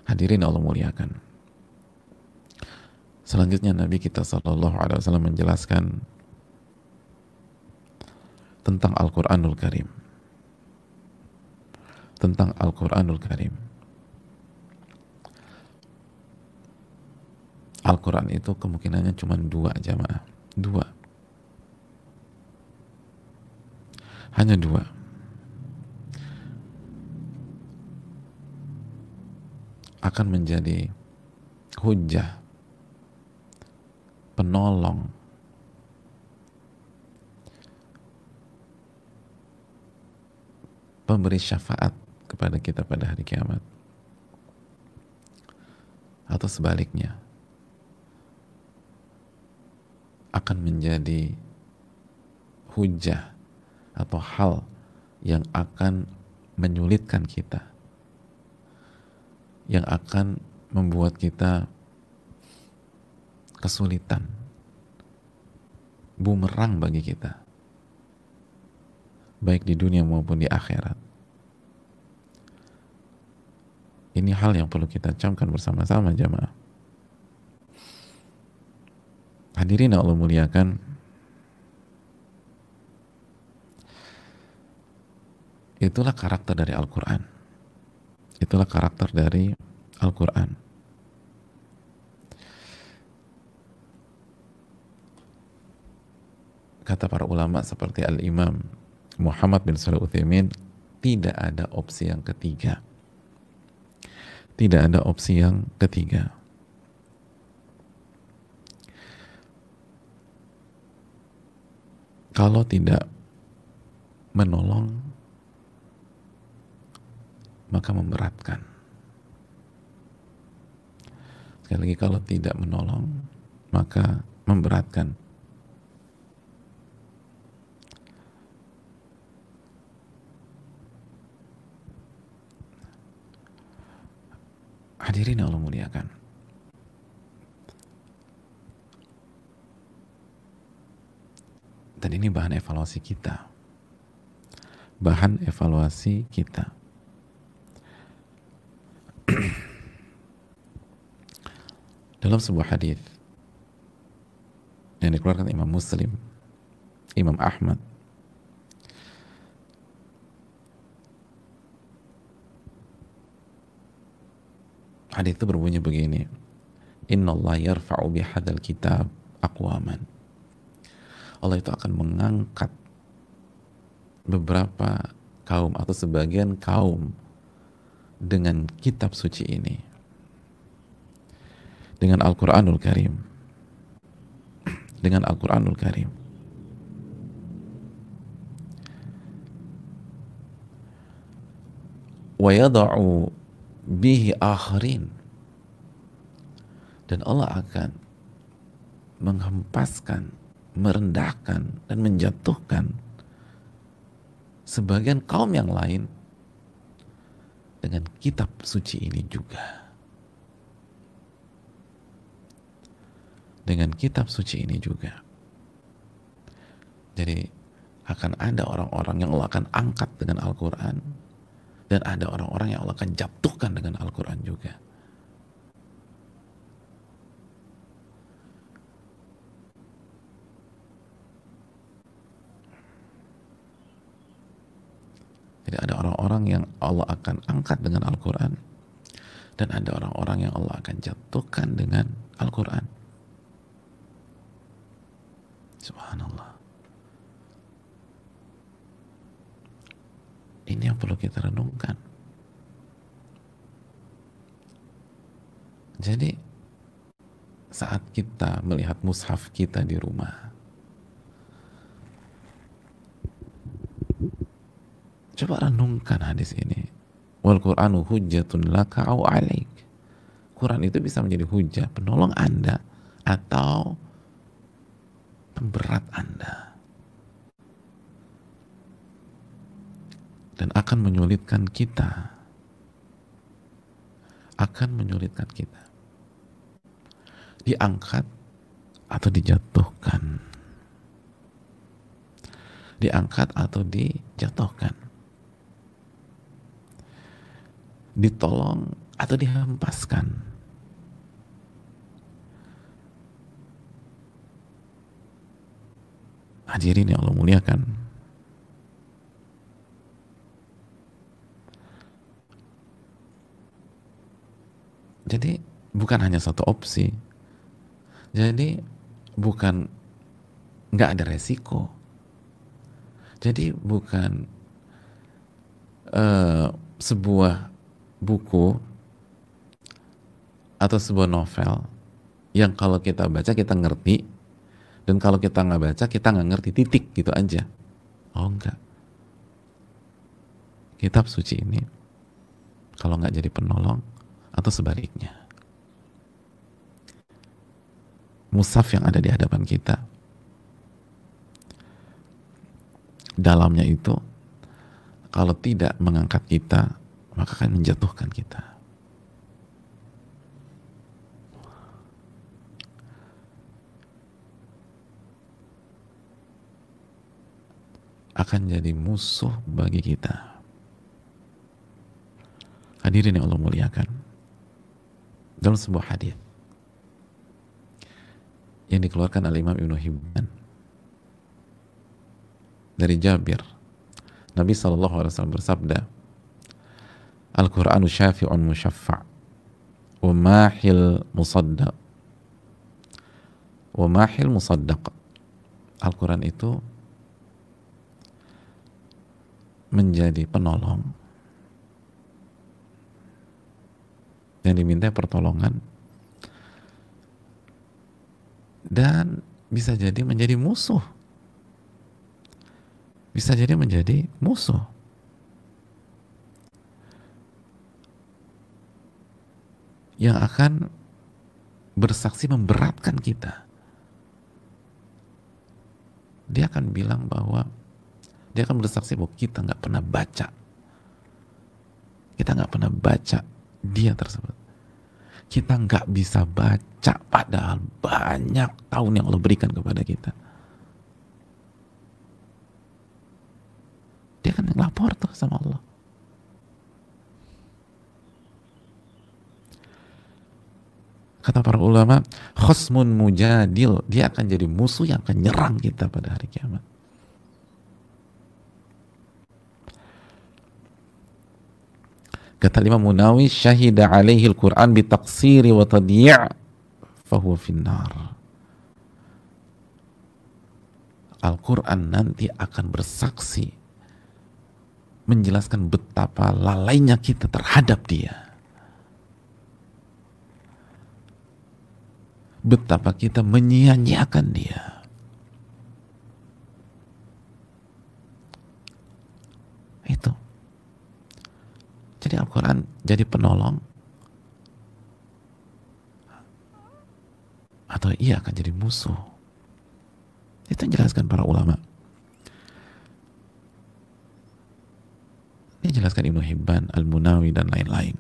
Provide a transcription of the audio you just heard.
Hadirin Allah muliakan. Selanjutnya Nabi kita Shallallahu Alaihi Wasallam menjelaskan tentang Al-Quranul Karim. Tentang Al-Quranul Karim. Al-Quran itu kemungkinannya cuma dua, jamaah. Dua. Hanya dua. Akan menjadi hujjah, penolong, pemberi syafaat kepada kita pada hari kiamat, atau sebaliknya akan menjadi hujjah atau hal yang akan menyulitkan kita, yang akan membuat kita kesulitan, bumerang bagi kita, baik di dunia maupun di akhirat. Ini hal yang perlu kita camkan bersama-sama, jamaah. Hadirin Allah muliakan, itulah karakter dari Al-Quran. Itulah karakter dari Al-Quran. Kata para ulama seperti Al-Imam Muhammad bin Shalih Utsaimin, tidak ada opsi yang ketiga. Tidak ada opsi yang ketiga. Kalau tidak menolong, maka memberatkan. Sekali lagi, kalau tidak menolong, maka memberatkan. Hadirin Allah muliakan. Dan ini bahan evaluasi kita. Bahan evaluasi kita. Dalam sebuah hadis yang dikeluarkan Imam Muslim, Imam Ahmad, hadis itu berbunyi begini: Innallaha yarfa'u bihadzal kitab aqwaman. Allah itu akan mengangkat beberapa kaum atau sebagian kaum dengan kitab suci ini, dengan Al-Quranul Karim, dengan Al-Quranul Karim. Wa yada'u bihi akharin, dan Allah akan menghempaskan, merendahkan, dan menjatuhkan sebagian kaum yang lain dengan kitab suci ini juga. Dengan kitab suci ini juga. Jadi akan ada orang-orang yang Allah akan angkat dengan Al-Quran, dan ada orang-orang yang Allah akan jatuhkan dengan Al-Quran juga. Jadi ada orang-orang yang Allah akan angkat dengan Al-Quran, dan ada orang-orang yang Allah akan jatuhkan dengan Al-Quran. Subhanallah. Ini yang perlu kita renungkan. Jadi saat kita melihat mushaf kita di rumah, coba renungkan hadis ini. Wal Qur'anu hujjatun laka au alaik. Quran itu bisa menjadi hujjah, penolong Anda atau pemberat Anda, dan akan menyulitkan kita. Akan menyulitkan kita. Diangkat atau dijatuhkan. Diangkat atau dijatuhkan. Ditolong atau dihempaskan. Hadirin yang Allah muliakan, jadi bukan hanya satu opsi, jadi bukan nggak ada resiko, jadi bukan sebuah buku atau sebuah novel yang kalau kita baca kita ngerti, dan kalau kita nggak baca kita nggak ngerti, titik gitu aja. Oh enggak, kitab suci ini kalau nggak jadi penolong, atau sebaliknya, mushaf yang ada di hadapan kita, dalamnya itu kalau tidak mengangkat kita, maka akan menjatuhkan kita. Akan jadi musuh bagi kita. Hadirin yang Allah muliakan, dalam sebuah hadis yang dikeluarkan oleh Imam Ibnu Hibban dari Jabir, Nabi SAW bersabda, Al-Qur'anu syafi'un musyaffa' wa mahil musaddaq wa mahil musaddaq. Al-Quran itu menjadi penolong yang diminta pertolongan, dan bisa jadi menjadi musuh, bisa jadi menjadi musuh. Yang akan bersaksi memberatkan kita. Dia akan bilang bahwa, dia akan bersaksi bahwa kita nggak pernah baca, kita nggak pernah baca dia tersebut, kita nggak bisa baca padahal banyak tahun yang Allah berikan kepada kita. Dia kan lapor tuh sama Allah. Kata para ulama, khosmun mujadil, dia akan jadi musuh yang akan nyerang kita pada hari kiamat. Kata Imam Munawi, syahida alaihi al-Quran bitaqsiri wa tadyi' fahuwa finnar. Al-Quran nanti akan bersaksi menjelaskan betapa lalainya kita terhadap dia, betapa kita menyia-nyiakan dia. Itu. Jadi Al-Quran jadi penolong, atau ia akan jadi musuh. Itu yang jelaskan para ulama. Ini jelaskan Ibnu Hibban, Al-Munawi, dan lain-lain.